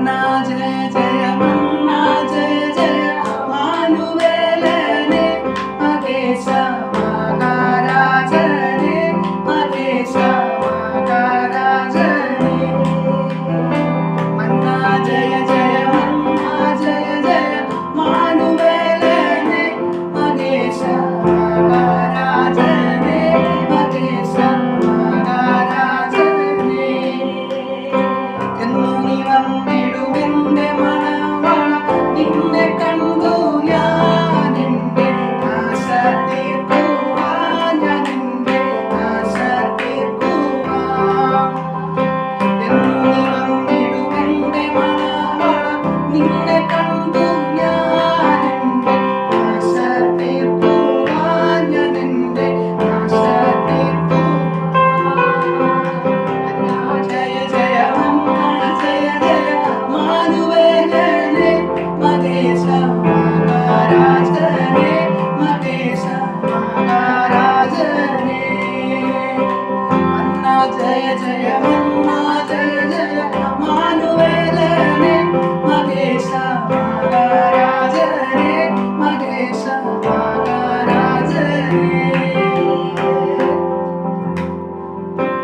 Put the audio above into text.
मन्ना जय जय मन्ना जय जय मानुवेलने महेश महाराजने महेश महाराजने मन्ना जय जय मन्ना जय जय मानुवेलने महेश महाराजने महेश महाराजने എന്നു നീ വന്നിടുമെന്റെ മണവാള നിന്നെ കണ്ടു ഞാൻ എൻ്റെ ആശ തീർക്കുവാൻ ഞാൻ എൻ്റെ ആശ തീർക്കുവാൻ എന്നു നീ വന്നിടുമെന്റെ മണവാള നിന്നെ കണ്ടു ഞാൻ എൻ്റെ ആശ തീർക്കുവാൻ ഞാൻ എൻ്റെ ആശ തീർക്കുവാൻ ജയ ജയ ജയ ജയ മാനുവേലനെ മഹേശ മഹാരാജനെ മഹേശ മഹാരാജനെ മന്ന ജയ ജയ മന്ന ജയ ജയ മാനുവേലനെ